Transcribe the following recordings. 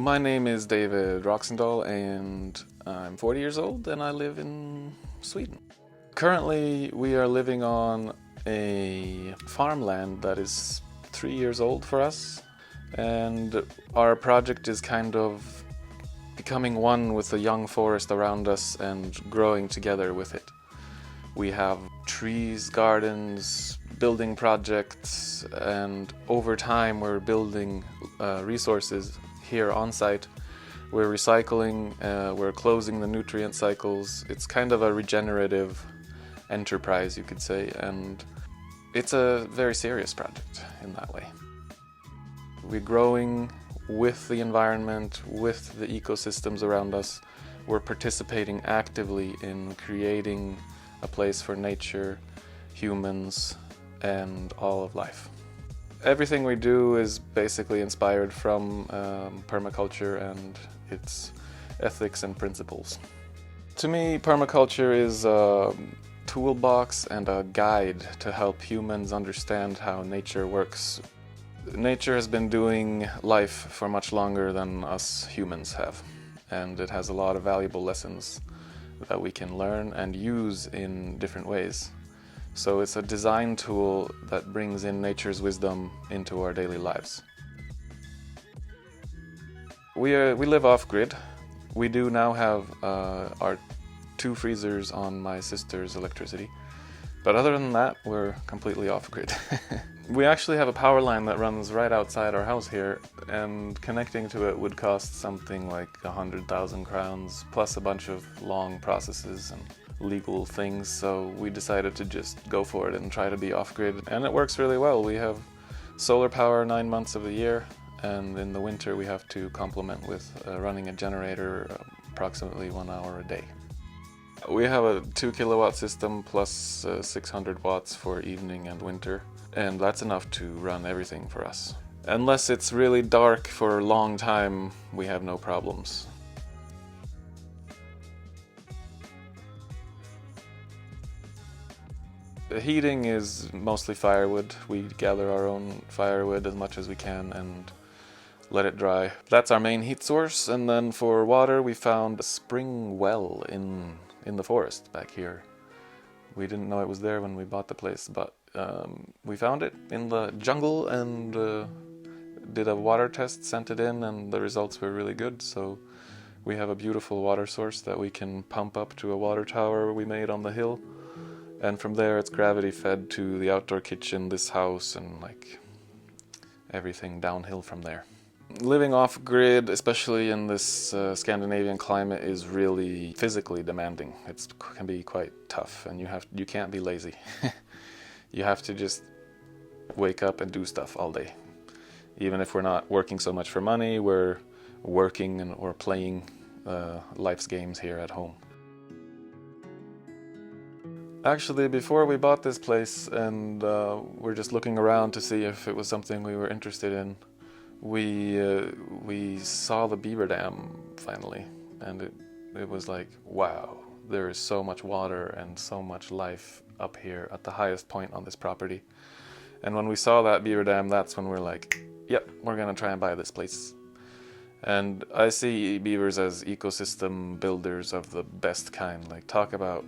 My name is David Roxendal and I'm 40 years old and I live in Sweden. Currently we are living on a farmland that is 3 years old for us, and our project is kind of becoming one with the young forest around us and growing together with it. We have trees, gardens, building projects, and over time we're building resources here on site. We're recycling, we're closing the nutrient cycles. It's kind of a regenerative enterprise, you could say, and it's a very serious project in that way. We're growing with the environment, with the ecosystems around us. We're participating actively in creating a place for nature, humans, and all of life. Everything we do is basically inspired from permaculture and its ethics and principles. To me, permaculture is a toolbox and a guide to help humans understand how nature works. Nature has been doing life for much longer than us humans have, and it has a lot of valuable lessons that we can learn and use in different ways. So it's a design tool that brings in nature's wisdom into our daily lives. We live off-grid. We do now have our 2 freezers on my sister's electricity, but other than that, we're completely off-grid. We actually have a power line that runs right outside our house here, and connecting to it would cost something like 100,000 crowns, plus a bunch of long processes and legal things, so we decided to just go for it and try to be off-grid, and it works really well. We have solar power 9 months of the year, and in the winter we have to complement with running a generator approximately 1 hour a day. We have a 2 kilowatt system plus 600 watts for evening and winter, and that's enough to run everything for us. Unless it's really dark for a long time, we have no problems. The heating is mostly firewood. We gather our own firewood as much as we can and let it dry. That's our main heat source, and then for water we found a spring well in the forest back here. We didn't know it was there when we bought the place, but we found it in the jungle and did a water test, sent it in, and the results were really good. So we have a beautiful water source that we can pump up to a water tower we made on the hill. And from there it's gravity fed to the outdoor kitchen, this house, and like everything downhill from there. Living off-grid, especially in this Scandinavian climate, is really physically demanding. It can be quite tough, and you can't be lazy. You have to just wake up and do stuff all day. Even if we're not working so much for money, we're working or playing life's games here at home. Actually, before we bought this place and we're just looking around to see if it was something we were interested in, we saw the beaver dam finally, and it was like, wow, there is so much water and so much life up here at the highest point on this property. And when we saw that beaver dam, that's when we're like, yep, we're gonna try and buy this place. And I see beavers as ecosystem builders of the best kind. Like, talk about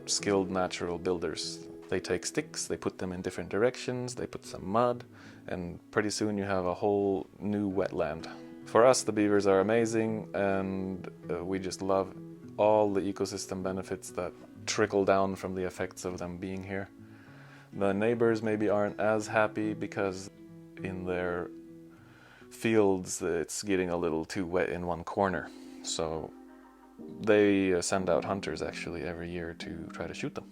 skilled natural builders. They take sticks, they put them in different directions, they put some mud, and pretty soon you have a whole new wetland. For us, the beavers are amazing, and we just love all the ecosystem benefits that trickle down from the effects of them being here. The neighbors maybe aren't as happy because in their fields it's getting a little too wet in one corner, so they send out hunters actually every year to try to shoot them.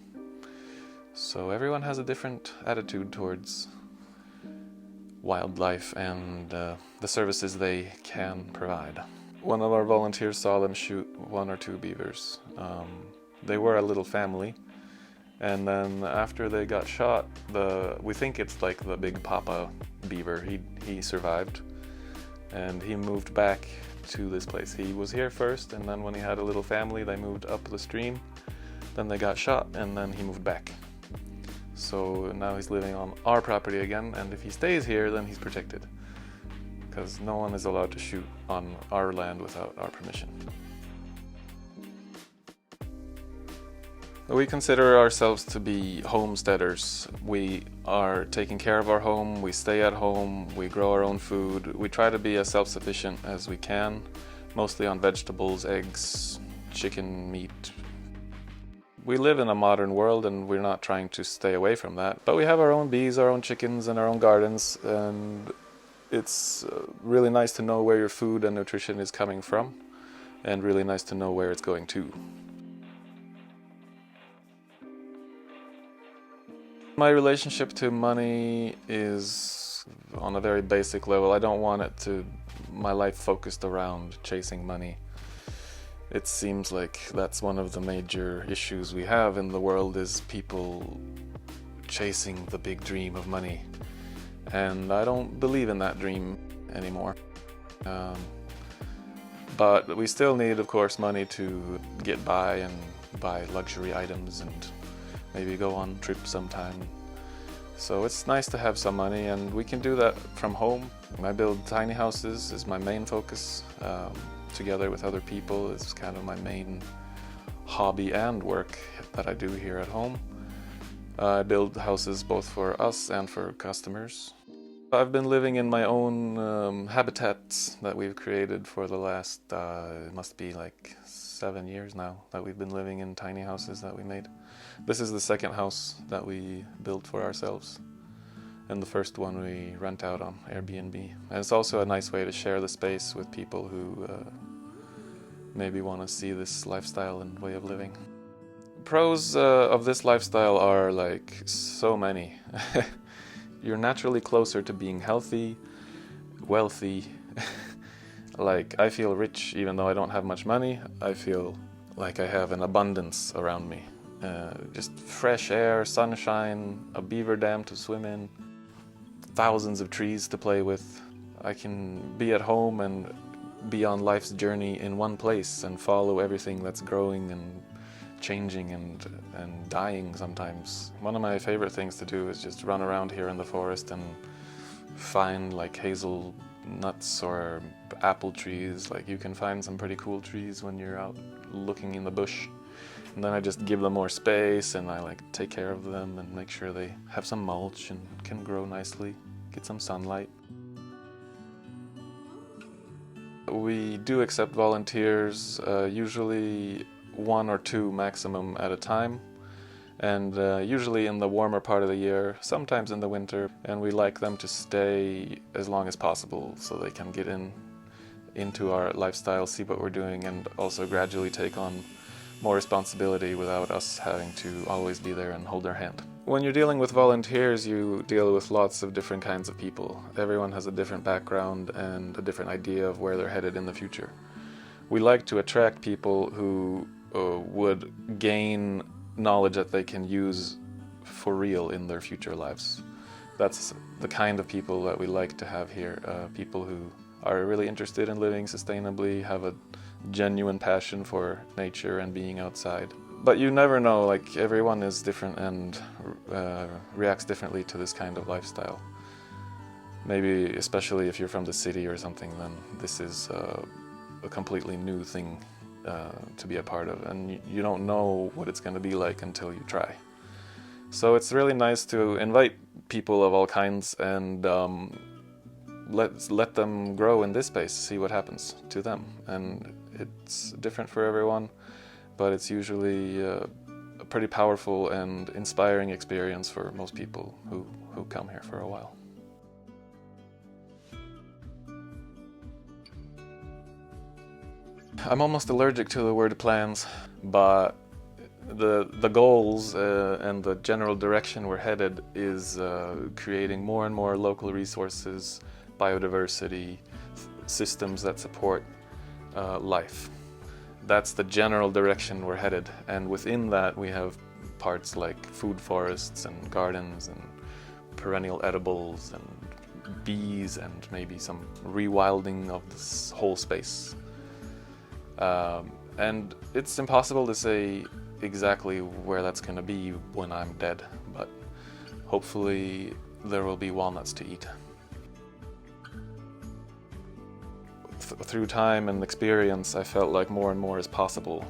So everyone has a different attitude towards wildlife and the services they can provide. One of our volunteers saw them shoot 1 or 2 beavers. They were a little family, and then after they got shot, we think it's like the big papa beaver, he survived, and he moved back to this place. He was here first, and then when he had a little family, they moved up the stream. Then they got shot, and then he moved back. So now he's living on our property again, and if he stays here, then he's protected. because no one is allowed to shoot on our land without our permission. We consider ourselves to be homesteaders. We are taking care of our home, we stay at home, we grow our own food. We try to be as self-sufficient as we can, mostly on vegetables, eggs, chicken, meat. We live in a modern world and we're not trying to stay away from that. But we have our own bees, our own chickens, and our own gardens, and it's really nice to know where your food and nutrition is coming from, and really nice to know where it's going to. My relationship to money is on a very basic level. I don't want my life focused around chasing money. It seems like that's one of the major issues we have in the world, is people chasing the big dream of money. And I don't believe in that dream anymore. But we still need, of course, money to get by and buy luxury items and maybe go on trips sometime. So it's nice to have some money, and we can do that from home. I build tiny houses is my main focus. Together with other people is kind of my main hobby and work that I do here at home. I build houses both for us and for customers. I've been living in my own habitats that we've created for the last, it must be like 7 years now that we've been living in tiny houses that we made. This is the second house that we built for ourselves, and the first one we rent out on Airbnb. And it's also a nice way to share the space with people who maybe want to see this lifestyle and way of living. Pros of this lifestyle are like so many. You're naturally closer to being healthy, wealthy. Like, I feel rich even though I don't have much money. I feel like I have an abundance around me. Just fresh air, sunshine, a beaver dam to swim in, thousands of trees to play with. I can be at home and be on life's journey in one place and follow everything that's growing and changing and dying sometimes. One of my favorite things to do is just run around here in the forest and find like hazelnuts or apple trees. Like, you can find some pretty cool trees when you're out looking in the bush. And then I just give them more space, and I like take care of them and make sure they have some mulch and can grow nicely, get some sunlight. We do accept volunteers, usually 1 or 2 maximum at a time, and usually in the warmer part of the year, sometimes in the winter, and we like them to stay as long as possible so they can get into our lifestyle, see what we're doing, and also gradually take on more responsibility without us having to always be there and hold their hand. When you're dealing with volunteers, you deal with lots of different kinds of people. Everyone has a different background and a different idea of where they're headed in the future. We like to attract people who would gain knowledge that they can use for real in their future lives. That's the kind of people that we like to have here, people who are really interested in living sustainably, have a genuine passion for nature and being outside. But you never know, like, everyone is different and reacts differently to this kind of lifestyle. Maybe, especially if you're from the city or something, then this is a completely new thing to be a part of, and you don't know what it's going to be like until you try. So it's really nice to invite people of all kinds and let them grow in this space, see what happens to them. And it's different for everyone, but it's usually a pretty powerful and inspiring experience for most people who come here for a while. I'm almost allergic to the word plans, but the goals and the general direction we're headed is creating more and more local resources, biodiversity, systems that support life. That's the general direction we're headed, and within that we have parts like food forests and gardens and perennial edibles and bees and maybe some rewilding of this whole space. And it's impossible to say exactly where that's going to be when I'm dead, but hopefully there will be walnuts to eat. through time and experience, I felt like more and more is possible,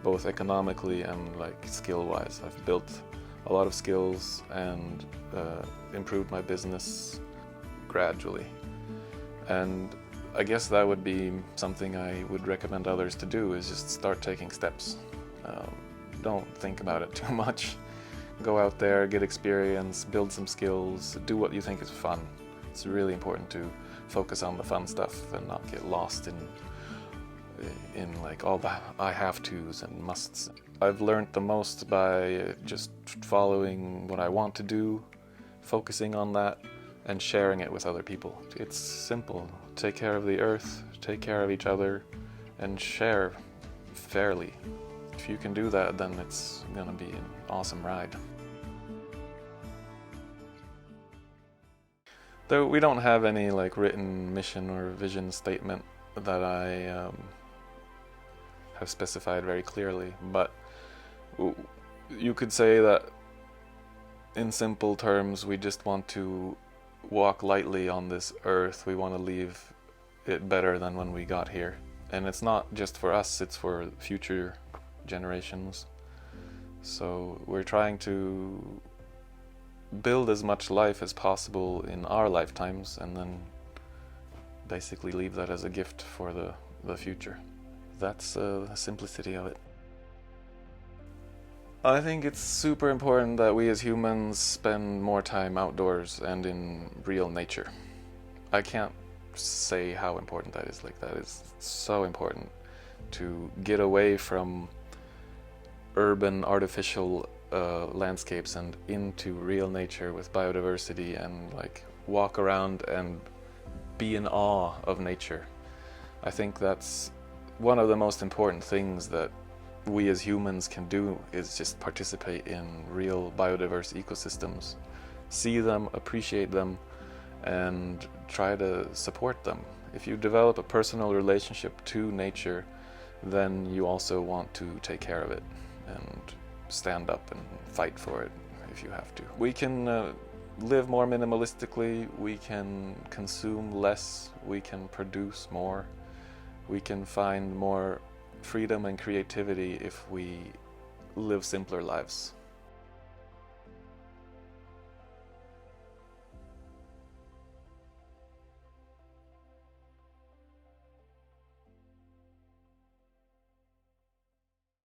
both economically and like skill-wise. I've built a lot of skills and improved my business gradually. And I guess that would be something I would recommend others to do, is just start taking steps. Don't think about it too much. Go out there, get experience, build some skills, do what you think is fun. It's really important to focus on the fun stuff and not get lost in like all the I have to's and musts. I've learned the most by just following what I want to do, focusing on that, and sharing it with other people. It's simple. Take care of the earth, take care of each other, and share fairly. If you can do that, then it's gonna be an awesome ride. Though we don't have any like written mission or vision statement that I have specified very clearly, but you could say that in simple terms, we just want to walk lightly on this earth. We want to leave it better than when we got here. And it's not just for us, it's for future generations. So we're trying to build as much life as possible in our lifetimes and then basically leave that as a gift for the future. That's the simplicity of it. I think it's super important that we as humans spend more time outdoors and in real nature. I can't say how important that is. Like, that is so important to get away from urban artificial landscapes and into real nature with biodiversity, and like walk around and be in awe of nature. I think that's one of the most important things that we as humans can do, is just participate in real biodiverse ecosystems, see them, appreciate them, and try to support them. If you develop a personal relationship to nature, then you also want to take care of it and stand up and fight for it if you have to. We can live more minimalistically, we can consume less, we can produce more, we can find more freedom and creativity if we live simpler lives.